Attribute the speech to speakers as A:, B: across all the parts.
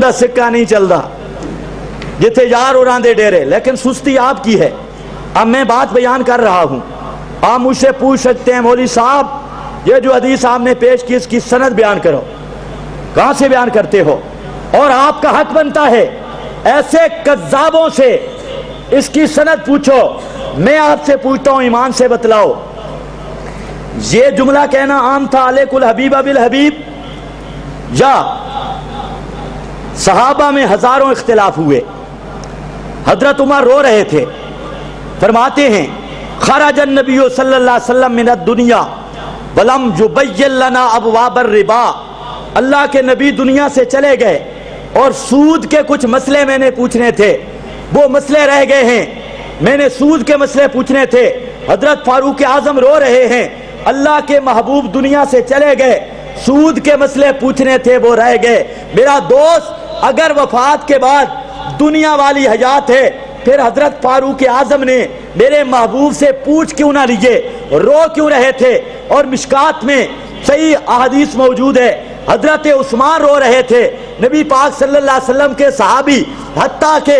A: دا سکہ نہیں چلتا جتھے یار اڑان دے ڈیرے، لیکن سستی آپ کی ہے۔ اب میں بات بیان کر رہا ہوں، آپ مجھ سے پوچھ سکتے ہیں مولوی صاحب یہ جو حدیث آپ نے پیش کی اس کی سند بیان کرو، کہاں سے بیان کرتے ہو؟ اور آپ کا حق بنتا ہے ایسے کذابوں سے اس کی سند پوچھو۔ میں آپ سے پوچھتا ہوں ایمان سے بتلاؤ، یہ جملہ کہنا عام تھا علیک الحبیب بالحبیب، یا صحابہ میں ہزاروں اختلاف ہوئے؟ حضرت عمر رو رہے تھے، فرماتے ہیں خرج النبی صلی اللہ علیہ وسلم من الدنیا ولم یبین لنا ابواب الربا، اللہ کے نبی دنیا سے چلے گئے اور سود کے کچھ مسئلے میں نے پوچھنے تھے، وہ مسئلے رہ گئے ہیں، میں نے سود کے مسئلے پوچھنے تھے۔ حضرت فاروق اعظم رو رہے ہیں، اللہ کے محبوب دنیا سے چلے گئے، سود کے مسئلے پوچھنے تھے وہ رہ گئے۔ میرا دوست اگر وفات کے بعد دنیا والی حیات ہے پھر حضرت فاروق اعظم نے میرے محبوب سے پوچھ کیوں نہ لیے، رو کیوں رہے تھے؟ اور مشکات میں صحیح احادیث موجود ہے، حضرت عثمان رو رہے تھے، نبی پاک صلی اللہ علیہ وسلم کے صحابی حتیٰ کہ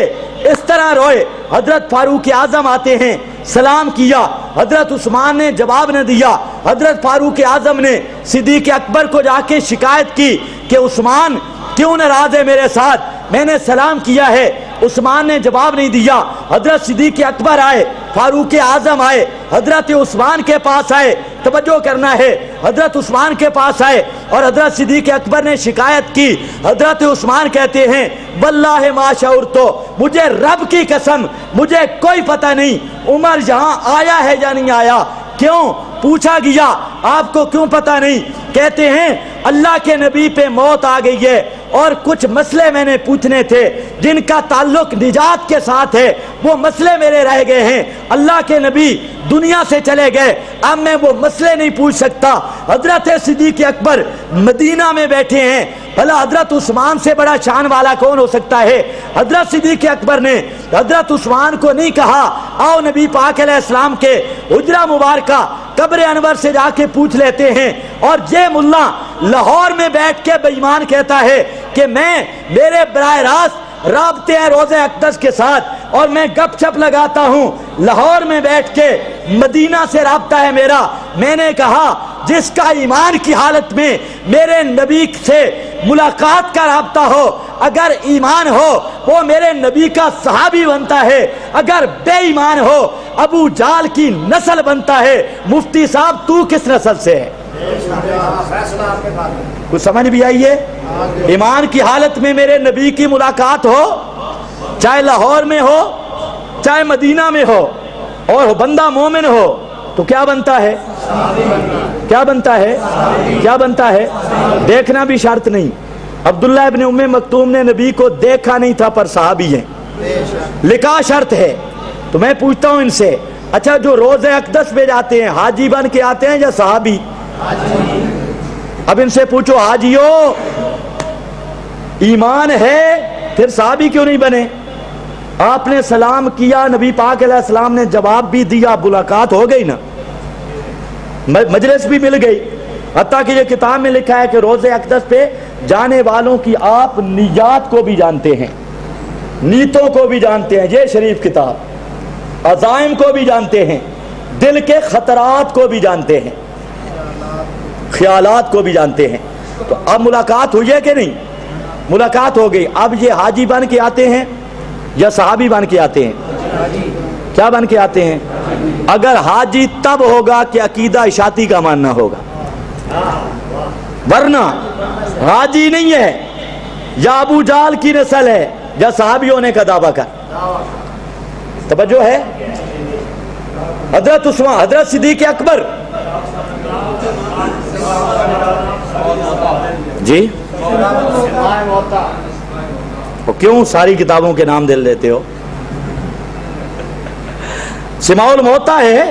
A: اس طرح روئے، حضرت فاروق اعظم آتے ہیں، سلام کیا، حضرت عثمان نے جواب نہ دیا، حضرت فاروق اعظم نے صدیق اکبر کو جا کے شکایت کی کہ عثمان کیوں ناراض ہے میرے ساتھ، میں نے سلام کیا ہے، عثمان نے جواب نہیں دیا۔ حضرت صدیق اکبر آئے، فاروق اعظم آئے، حضرت عثمان کے پاس آئے، توجہ کرنا ہے، حضرت عثمان کے پاس آئے اور حضرت صدیق اکبر نے شکایت کی۔ حضرت عثمان کہتے ہیں واللہ ما شعرتو، مجھے رب کی قسم مجھے کوئی پتہ نہیں عمر یہاں آیا ہے یا نہیں آیا۔ کیوں پوچھا گیا آپ کو کیوں پتہ نہیں؟ کہتے ہیں اللہ کے نبی پہ موت آ گئی ہے اور کچھ مسئلے میں نے پوچھنے تھے جن کا تعلق نجات کے ساتھ ہے، وہ مسئلے میرے رہ گئے ہیں، اللہ کے نبی دنیا سے چلے گئے، اب میں وہ مسئلے نہیں پوچھ سکتا۔ حضرت صدیق اکبر مدینہ میں بیٹھے ہیں، بھلا حضرت عثمان سے بڑا شان والا کون ہو سکتا ہے؟ حضرت صدیق اکبر نے حضرت عثمان کو نہیں کہا آؤ نبی پاک علیہ السلام کے حجرہ مبارکہ قبر انور سے جا کے پوچھ لیتے ہیں، اور یہ ملا لاہور میں بیٹھ کے بے ایمان کہتا ہے کہ میرے براہ راست رابطے ہیں روضہ اقدس کے ساتھ اور میں گپ شپ لگاتا ہوں، لاہور میں بیٹھ کے مدینہ سے رابطہ ہے میرا۔ میں نے کہا جس کا ایمان کی حالت میں میرے نبی سے ملاقات کا رابطہ ہو، اگر ایمان ہو وہ میرے نبی کا صحابی بنتا ہے، اگر بے ایمان ہو ابو جال کی نسل بنتا ہے۔ مفتی صاحب تو کس نسل سے ہے؟ کچھ سمجھ بھی آئیے؟ ایمان کی حالت میں میرے نبی کی ملاقات ہو، چاہے لاہور میں ہو چاہے مدینہ میں ہو، اور بندہ مومن ہو تو کیا بنتا ہے؟ کیا بنتا ہے؟ کیا بنتا ہے؟ دیکھنا بھی شرط نہیں۔ عبداللہ ابن ام مکتوم نے نبی کو دیکھا نہیں تھا پر صحابی ہیں، لکھا شرط ہے۔ تو میں پوچھتا ہوں ان سے، اچھا جو روضہ اقدس پہ جاتے ہیں حاجی بن کے آتے ہیں یا صحابی؟ اب ان سے پوچھو حاجیو ایمان ہے پھر صحابی کیوں نہیں بنے؟ آپ نے سلام کیا، نبی پاک علیہ السلام نے جواب بھی دیا، ملاقات ہو گئی نا، مجلس بھی مل گئی۔ حتیٰ کہ یہ کتاب میں لکھا ہے کہ روضہ اقدس پہ جانے والوں کی آپ نیات کو بھی جانتے ہیں، نیتوں کو بھی جانتے ہیں، یہ شریف کتاب، عزائم کو بھی جانتے ہیں، دل کے خطرات کو بھی جانتے ہیں، خیالات کو بھی جانتے ہیں۔ تو اب ملاقات ہوئی ہے کہ نہیں؟ ملاقات ہو گئی۔ اب یہ حاجی بن کے آتے ہیں یا صحابی بن کے آتے ہیں؟ کیا بن کے آتے ہیں؟ اگر حاجی تب ہوگا کہ عقیدہ اشاعتی کا ماننا ہوگا، ورنہ حاجی نہیں ہے، یا ابو جال کی نسل ہے یا صحابی ہونے کا دعویٰ کر۔ توجہ ہے؟ حضرت عثمان، حضرت صدیق اکبر، جی کیوں ساری کتابوں کے نام دل دیتے ہو؟ سماع الموتا ہے،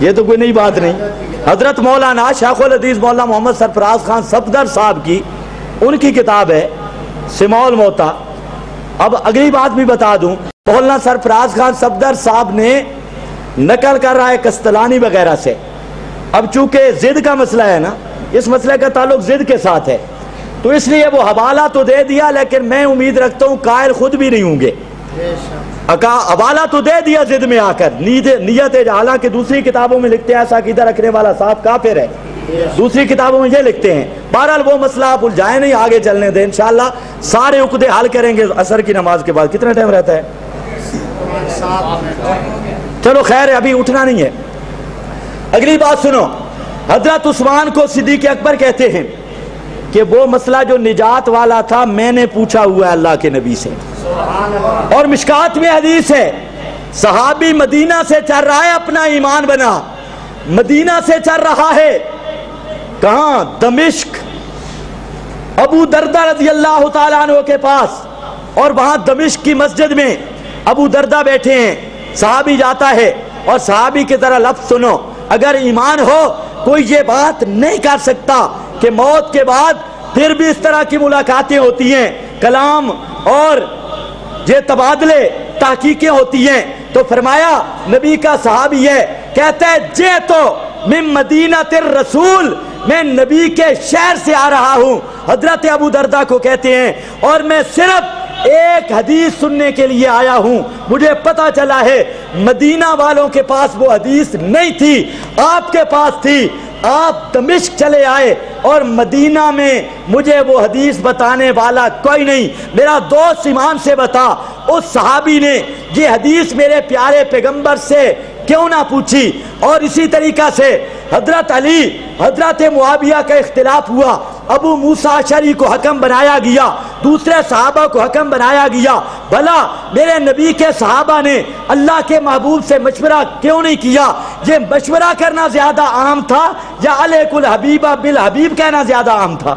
A: یہ تو کوئی نئی بات نہیں۔ حضرت مولانا شیخ الحدیث مولانا محمد سرفراز خان صفدر صاحب کی ان کی کتاب ہے سماع الموتا۔ اب اگلی بات بھی بتا دوں، مولانا سرفراز خان صفدر صاحب نے نقل کر رہا ہے کستلانی وغیرہ سے۔ اب چونکہ ضد کا مسئلہ ہے نا، اس مسئلے کا تعلق ضد کے ساتھ ہے، تو اس لیے وہ حوالہ تو دے دیا، لیکن میں امید رکھتا ہوں قائل خود بھی نہیں ہوں گے۔ حوالہ تو دے دیا ضد میں آ کر، نیت حالانکہ دوسری کتابوں میں لکھتے ہیں ایسا عقیدہ رکھنے والا صاحب کافر ہے، دوسری کتابوں میں یہ لکھتے ہیں۔ بہرحال وہ مسئلہ آپ الجھائیں نہیں، آگے چلنے دیں، انشاءاللہ سارے عقدے حل کریں گے عصر کی نماز کے بعد۔ کتنا ٹائم رہتا ہے؟ چلو خیر ہے، ابھی اٹھنا نہیں ہے۔ اگلی بات سنو، حضرت عثمان کو صدیق اکبر کہتے ہیں کہ وہ مسئلہ جو نجات والا تھا میں نے پوچھا ہوا ہے اللہ کے نبی سے، اور مشکات میں حدیث ہے صحابی مدینہ سے چل رہا ہے، اپنا ایمان بنا، مدینہ سے چل رہا ہے کہاں؟ دمشق، ابو دردہ رضی اللہ تعالیٰ عنہ کے پاس، اور وہاں دمشق کی مسجد میں ابو دردہ بیٹھے ہیں، صحابی جاتا ہے، اور صحابی کی طرح لفظ سنو، اگر ایمان ہو کوئی یہ بات نہیں کر سکتا کہ موت کے بعد پھر بھی اس طرح کی ملاقاتیں ہوتی ہیں، کلام اور یہ تبادلے تحقیقیں ہوتی ہیں۔ تو فرمایا نبی کا صحابی ہے، کہتا ہے جے تو من مدینہ الرسول، میں نبی کے شہر سے آ رہا ہوں، حضرت ابو دردہ کو کہتے ہیں، اور میں صرف ایک حدیث سننے کے لیے آیا ہوں، مجھے پتا چلا ہے مدینہ والوں کے پاس وہ حدیث نہیں تھی، آپ کے پاس تھی، آپ دمشق چلے آئے اور مدینہ میں مجھے وہ حدیث بتانے والا کوئی نہیں، میرا دوست ایمان سے بتا۔ اس صحابی نے یہ حدیث میرے پیارے پیغمبر سے کیوں نہ پوچھی؟ اور اسی طریقہ سے حضرت علی حضرت معاویہ کا اختلاف ہوا، ابو موسیٰ اشعری کو حکم بنایا گیا، دوسرے صحابہ کو حکم بنایا گیا، بھلا میرے نبی کے صحابہ نے اللہ کے محبوب سے مشورہ کیوں نہیں کیا؟ یہ مشورہ کرنا زیادہ عام تھا یا علیک الحبیبہ بالحبیب کہنا زیادہ عام تھا؟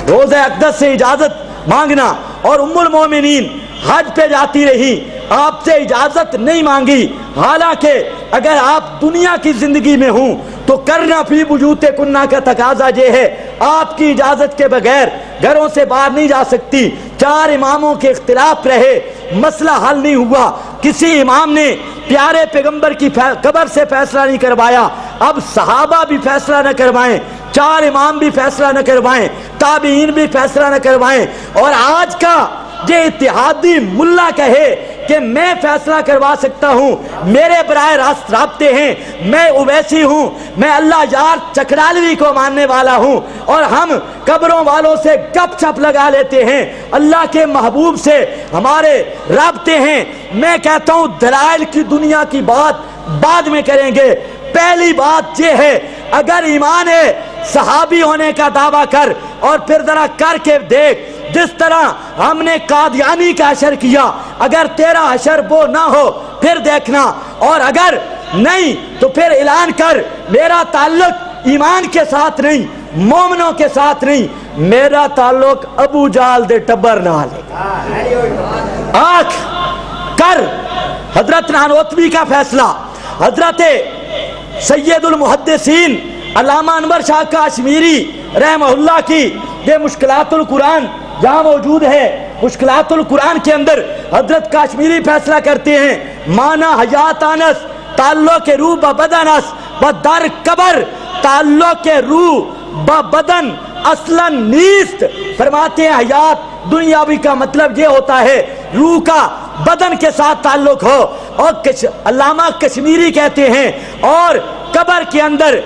A: روضہ اقدس سے اجازت مانگنا، اور ام المومنین حج پہ جاتی رہی، آپ سے اجازت نہیں مانگی، حالانکہ اگر آپ دنیا کی زندگی میں ہوں تو کرنا فی بیوتکن کا تقاضا یہ ہے، آپ کی اجازت کے بغیر گھروں سے باہر نہیں جا سکتی۔ 4 اماموں کے اختلاف رہے، مسئلہ حل نہیں ہوا، کسی امام نے پیارے پیغمبر کی قبر سے فیصلہ نہیں کروایا، اب صحابہ بھی فیصلہ نہ کروائیں، 4 امام بھی فیصلہ نہ کروائیں، تابعین بھی فیصلہ نہ کروائیں، اور آج کا یہ اتحادی ملا کہے کہ میں فیصلہ کروا سکتا ہوں، میرے براہ راست رابطے ہیں، میں اویسی ہوں، میں اللہ یار چکرالوی کو ماننے والا ہوں، اور ہم قبروں والوں سے گپ شپ لگا لیتے ہیں، اللہ کے محبوب سے ہمارے رابطے ہیں۔ میں کہتا ہوں دلائل کی دنیا کی بات بعد میں کریں گے، پہلی بات یہ ہے اگر ایمان ہے صحابی ہونے کا دعویٰ کر، اور پھر ذرا کر کے دیکھ، جس طرح ہم نے قادیانی کا حشر کیا، اگر تیرا حشر وہ نہ ہو پھر دیکھنا، اور اگر نہیں تو پھر اعلان کر میرا تعلق ایمان کے ساتھ نہیں، مومنوں کے ساتھ نہیں، میرا تعلق ابو جال دے ٹبر نال ہے۔ آنکھ کر حضرت نانوتوی کا فیصلہ، حضرت سید المحدثین علامہ انور شاہ کاشمیری رحمہ اللہ کی یہ مشکلات القرآن جہاں موجود ہے، مشکلات القرآن کے اندر حضرت کاشمیری فیصلہ کرتے ہیں، مانا حیات انس تعلق روح بدن اس بدر قبر تعلق روح بدن اصلا نیست، فرماتے ہیں حیات دنیاوی کا مطلب یہ ہوتا ہے روح کا بدن کے ساتھ تعلق ہو، اور علامہ کشمیری کہتے ہیں اور قبر کے اندر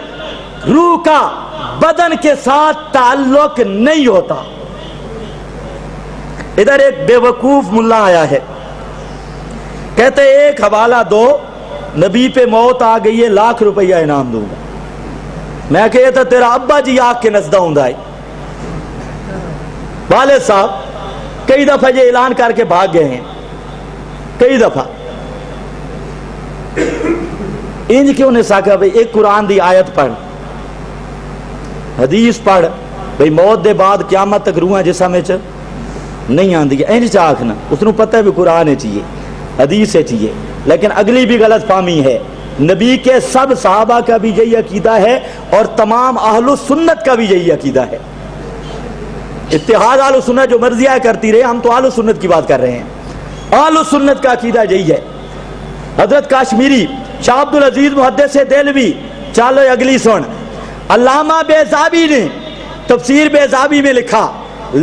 A: روح کا بدن کے ساتھ تعلق نہیں ہوتا۔ ادھر ایک بے وقوف ملا آیا ہے، کہتے ایک حوالہ دو، نبی پہ موت آ گئی ہے، 1,00,000 روپیہ انعام دوں گا۔ میں کہتا تیرا ابا جی آگ کے نزدہ ہوں دائی، والد صاحب کئی دفعہ یہ اعلان کر کے بھاگ گئے ہیں، کئی دفعہ انج کیوں نے ساکھا بھئی ایک قرآن دی آیت پڑھ، حدیث پڑھ، بھئی موت دے بعد قیامت تک روحاں جسم وچ نہیں آندی، انج چاکھنا، اس نے پتہ ہے بھی قرآن ہے چاہیے، حدیث ہے چاہیے، لیکن اگلی بھی غلط فہمی ہے، نبی کے سب صحابہ کا بھی یہی عقیدہ ہے اور تمام اہل سنت کا بھی یہی عقیدہ ہے۔ اتحاد اہل سنت جو مرضی آئے کرتی رہے، ہم تو اہل سنت کی بات کر رہے ہیں، اہل سنت کا عقیدہ یہی ہے۔ حضرت کاشمیری، شاہ عبدالعزیز محدث دہلوی، چالو اگلی سن، علامہ بیضاوی نے تفسیر بیضاوی میں لکھا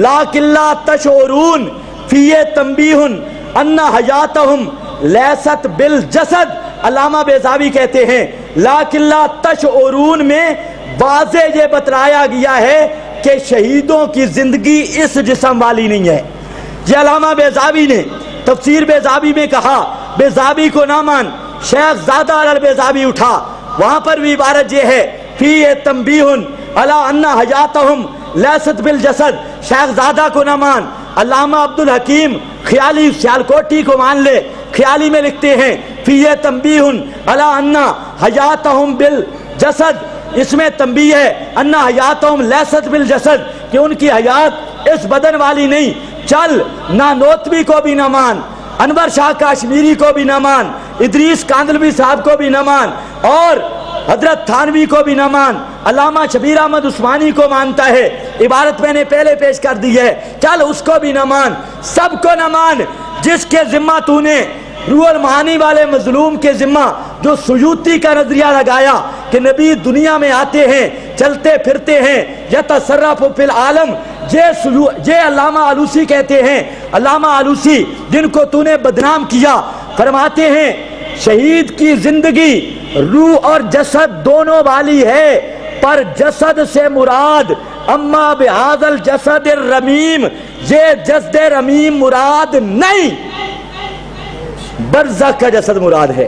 A: لیکن لا تشعرون فی تنبیہن ان حیاتہم لیست بالجسد. علامہ بیضاوی کہتے ہیں لیکن لا تشعرون میں واضح یہ بتلایا گیا ہے کہ شہیدوں کی زندگی اس جسم والی نہیں ہے. یہ علامہ بیضاوی نے تفسیر بیضاوی میں کہا. بیضاوی کو نہ مان، شیخ زادہ البیضاوی اٹھا، وہاں پر بھی عبارت یہ ہے فی تنبیہن علی ان حیاتہم لیست بالجسد. شیخ زادہ کو نہ مان، علامہ عبدالحکیم خیالی سیالکوٹی کو مان لے. خیالی میں لکھتے ہیں فی تنبیہن علی ان حیاتہم بالجسد. اس میں تنبیہ ہے ان حیاتہم لیست بالجسد، کہ ان کی حیات اس بدن والی نہیں. چل نانوتوی کو بھی نہ مان، انور شاہ کاشمیری کو بھی نہ مان، ادریس کاندلوی صاحب کو بھی نہ مان، اور حضرت تھانوی کو بھی نہ مان. علامہ شبیر احمد عثمانی کو مانتا ہے، عبارت میں نے پہلے پیش کر دی ہے. چل اس کو بھی نہ مان، سب کو نہ مان. جس کے ذمہ تو نے روح المعانی والے مظلوم کے ذمہ جو سیوطی کا نظریہ لگایا کہ نبی دنیا میں آتے ہیں، چلتے پھرتے ہیں، یتصرف فی العالم، یہ علامہ آلوسی کہتے ہیں. علامہ آلوسی جن کو تو نے بدنام کیا، فرماتے ہیں شہید کی زندگی روح اور جسد دونوں والی ہے، پر جسد سے مراد اما بہذا الجسد الرمیم، یہ جسد رمیم مراد نہیں، برزخ کا جسد مراد ہے.